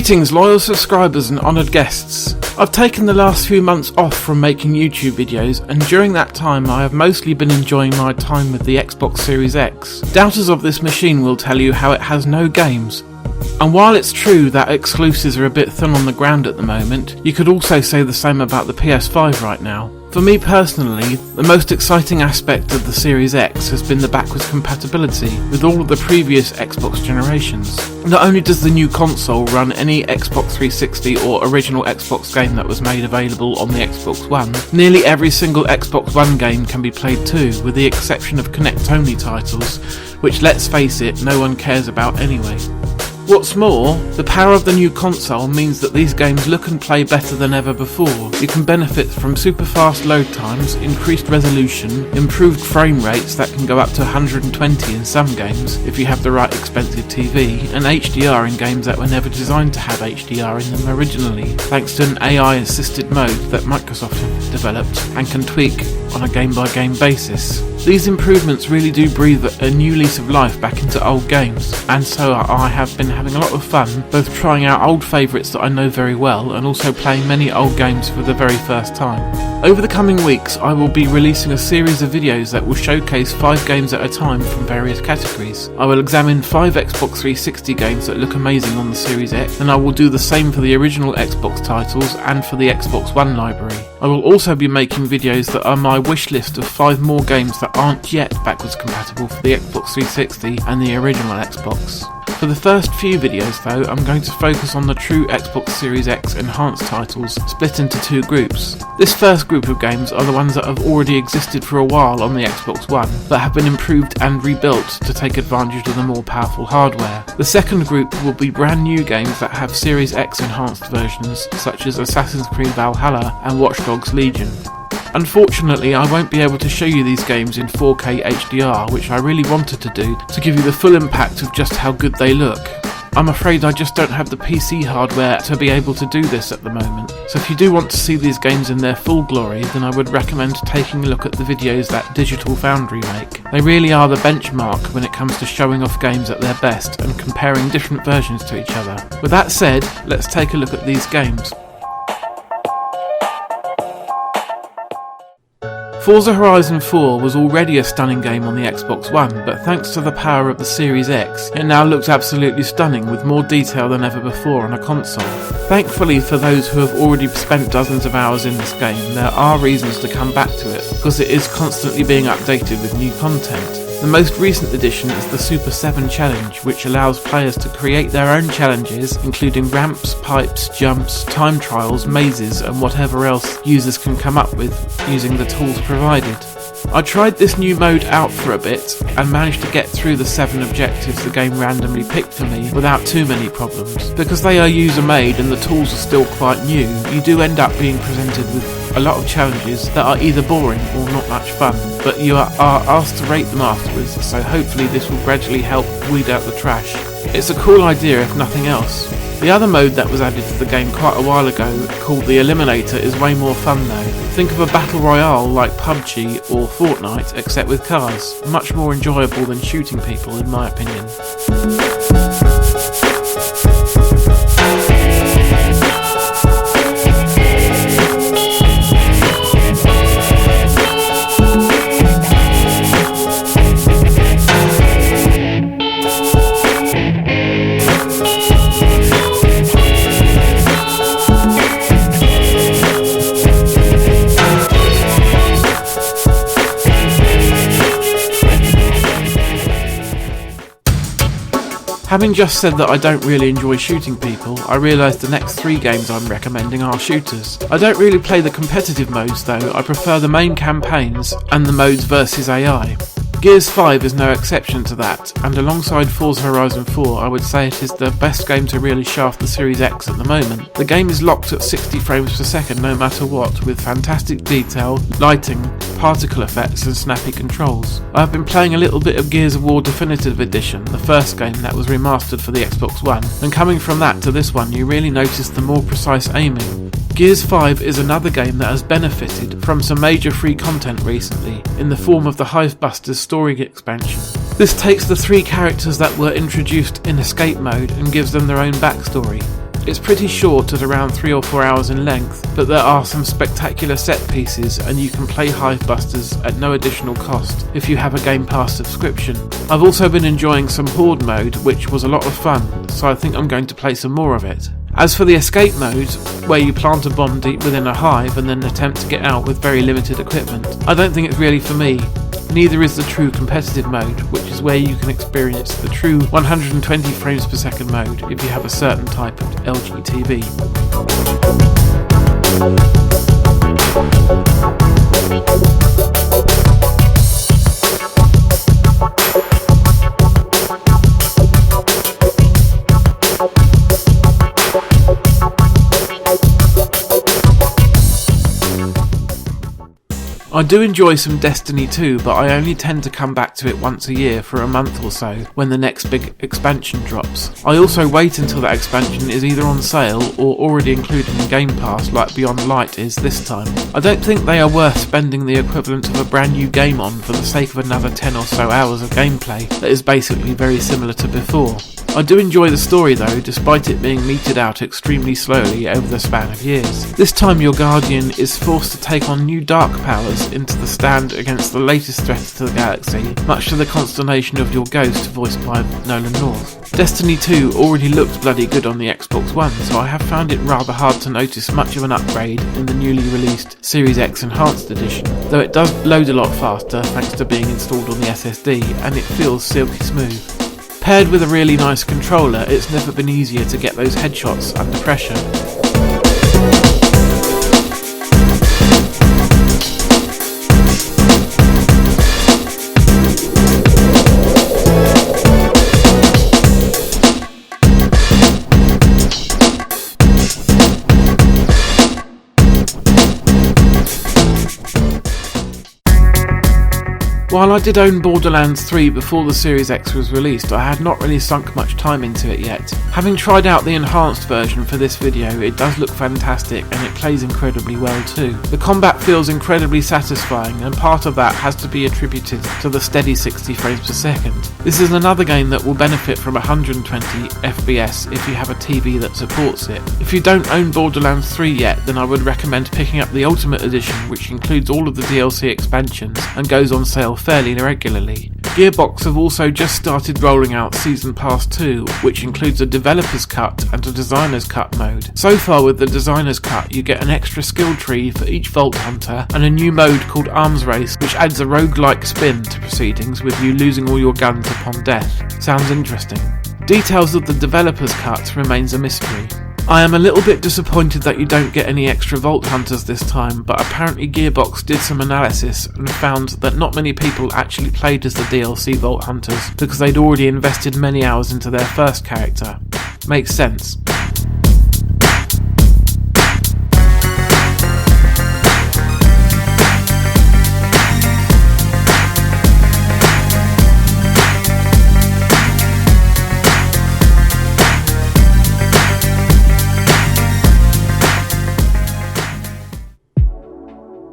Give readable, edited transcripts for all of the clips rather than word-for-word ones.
Greetings loyal subscribers and honoured guests. I've taken the last few months off from making YouTube videos, and during that time I have mostly been enjoying my time with the Xbox Series X. Doubters of this machine will tell you how it has no games. And while it's true that exclusives are a bit thin on the ground at the moment, you could also say the same about the PS5 right now. For me personally, the most exciting aspect of the Series X has been the backwards compatibility with all of the previous Xbox generations. Not only does the new console run any Xbox 360 or original Xbox game that was made available on the Xbox One, nearly every single Xbox One game can be played too, with the exception of Kinect-only titles, which, let's face it, no one cares about anyway. What's more, the power of the new console means that these games look and play better than ever before. You can benefit from super fast load times, increased resolution, improved frame rates that can go up to 120 in some games if you have the right expensive TV, and HDR in games that were never designed to have HDR in them originally, thanks to an AI assisted mode that Microsoft have developed and can tweak on a game by game basis. These improvements really do breathe a new lease of life back into old games, and so I have been having a lot of fun both trying out old favourites that I know very well and also playing many old games for the very first time. Over the coming weeks I will be releasing a series of videos that will showcase 5 games at a time from various categories. I will examine 5 Xbox 360 games that look amazing on the Series X, and I will do the same for the original Xbox titles and for the Xbox One library. I will also be making videos that are my wish list of 5 more games that aren't yet backwards compatible for the Xbox 360 and the original Xbox. For the first few videos though, I'm going to focus on the true Xbox Series X enhanced titles, split into 2 groups. This first group of games are the ones that have already existed for a while on the Xbox One, but have been improved and rebuilt to take advantage of the more powerful hardware. The second group will be brand new games that have Series X enhanced versions, such as Assassin's Creed Valhalla and Watch Dogs Legion. Unfortunately, I won't be able to show you these games in 4K HDR, which I really wanted to do to give you the full impact of just how good they look. I'm afraid I just don't have the PC hardware to be able to do this at the moment, so if you do want to see these games in their full glory, then I would recommend taking a look at the videos that Digital Foundry make. They really are the benchmark when it comes to showing off games at their best and comparing different versions to each other. With that said, let's take a look at these games. Forza Horizon 4 was already a stunning game on the Xbox One, but thanks to the power of the Series X, it now looks absolutely stunning with more detail than ever before on a console. Thankfully for those who have already spent dozens of hours in this game, there are reasons to come back to it, because it is constantly being updated with new content. The most recent addition is the Super 7 Challenge, which allows players to create their own challenges, including ramps, pipes, jumps, time trials, mazes and whatever else users can come up with using the tools provided. I tried this new mode out for a bit and managed to get through the 7 objectives the game randomly picked for me without too many problems. Because they are user made and the tools are still quite new, you do end up being presented with a lot of challenges that are either boring or not much fun, but you are asked to rate them afterwards, so hopefully this will gradually help weed out the trash. It's a cool idea if nothing else. The other mode that was added to the game quite a while ago, called the Eliminator, is way more fun though. Think of a battle royale like PUBG or Fortnite, except with cars. Much more enjoyable than shooting people in my opinion. Having just said that I don't really enjoy shooting people, I realise the next 3 games I'm recommending are shooters. I don't really play the competitive modes though, I prefer the main campaigns and the modes versus AI. Gears 5 is no exception to that, and alongside Forza Horizon 4 I would say it is the best game to really shaft the Series X at the moment. The game is locked at 60 frames per second no matter what, with fantastic detail, lighting, particle effects and snappy controls. I have been playing a little bit of Gears of War Definitive Edition, the first game that was remastered for the Xbox One, and coming from that to this one you really notice the more precise aiming. Gears 5 is another game that has benefited from some major free content recently, in the form of the Hivebusters story expansion. This takes the 3 characters that were introduced in escape mode and gives them their own backstory. It's pretty short at around 3 or 4 hours in length, but there are some spectacular set pieces and you can play Hivebusters at no additional cost if you have a Game Pass subscription. I've also been enjoying some Horde mode, which was a lot of fun, so I think I'm going to play some more of it. As for the escape mode, where you plant a bomb deep within a hive and then attempt to get out with very limited equipment, I don't think it's really for me. Neither is the true competitive mode, which is where you can experience the true 120 frames per second mode if you have a certain type of LG TV. I do enjoy some Destiny 2, but I only tend to come back to it once a year for a month or so when the next big expansion drops. I also wait until that expansion is either on sale or already included in Game Pass like Beyond Light is this time. I don't think they are worth spending the equivalent of a brand new game on for the sake of another 10 or so hours of gameplay that is basically very similar to before. I do enjoy the story though, despite it being meted out extremely slowly over the span of years. This time your Guardian is forced to take on new dark powers into the stand against the latest threat to the galaxy, much to the consternation of your Ghost, voiced by Nolan North. Destiny 2 already looked bloody good on the Xbox One, so I have found it rather hard to notice much of an upgrade in the newly released Series X Enhanced Edition, though it does load a lot faster thanks to being installed on the SSD, and it feels silky smooth. Paired with a really nice controller, it's never been easier to get those headshots under pressure. While I did own Borderlands 3 before the Series X was released, I had not really sunk much time into it yet. Having tried out the enhanced version for this video, it does look fantastic and it plays incredibly well too. The combat feels incredibly satisfying, and part of that has to be attributed to the steady 60 frames per second. This is another game that will benefit from 120 FPS if you have a TV that supports it. If you don't own Borderlands 3 yet, then I would recommend picking up the Ultimate Edition, which includes all of the DLC expansions and goes on sale fairly regularly. Gearbox have also just started rolling out Season Pass 2, which includes a Developer's Cut and a Designer's Cut mode. So far with the Designer's Cut, you get an extra skill tree for each Vault Hunter and a new mode called Arms Race, which adds a roguelike spin to proceedings with you losing all your guns upon death. Sounds interesting. Details of the Developer's Cut remains a mystery. I am a little bit disappointed that you don't get any extra Vault Hunters this time, but apparently Gearbox did some analysis and found that not many people actually played as the DLC Vault Hunters because they'd already invested many hours into their first character. Makes sense.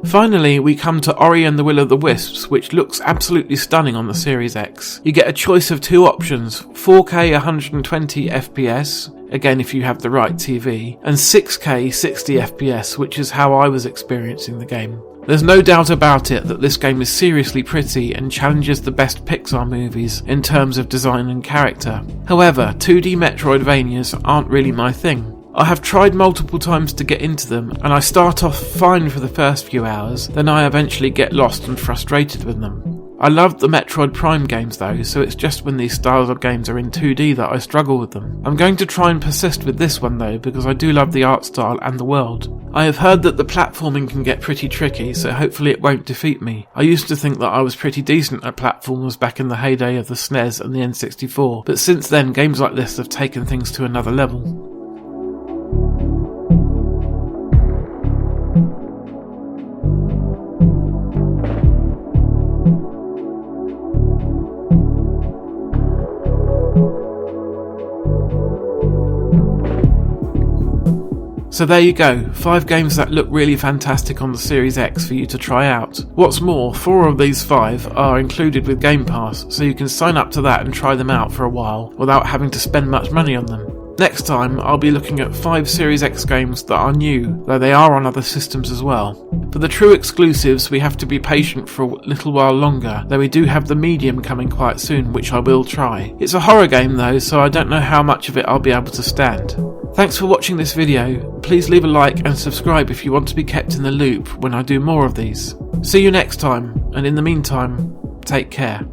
Finally, we come to Ori and the Will of the Wisps, which looks absolutely stunning on the Series X. You get a choice of two options: 4K 120 FPS, again if you have the right TV, and 6K 60 FPS, which is how I was experiencing the game. There's no doubt about it that this game is seriously pretty and challenges the best Pixar movies in terms of design and character. However, 2D Metroidvanias aren't really my thing. I have tried multiple times to get into them, and I start off fine for the first few hours, then I eventually get lost and frustrated with them. I loved the Metroid Prime games though, so it's just when these styles of games are in 2D that I struggle with them. I'm going to try and persist with this one though, because I do love the art style and the world. I have heard that the platforming can get pretty tricky, so hopefully it won't defeat me. I used to think that I was pretty decent at platformers back in the heyday of the SNES and the N64, but since then games like this have taken things to another level. So there you go, 5 games that look really fantastic on the Series X for you to try out. What's more, 4 of these 5 are included with Game Pass, so you can sign up to that and try them out for a while without having to spend much money on them. Next time, I'll be looking at 5 Series X games that are new, though they are on other systems as well. For the true exclusives, we have to be patient for a little while longer, though we do have the Medium coming quite soon, which I will try. It's a horror game though, so I don't know how much of it I'll be able to stand. Thanks for watching this video. Please leave a like and subscribe if you want to be kept in the loop when I do more of these. See you next time, and in the meantime, take care.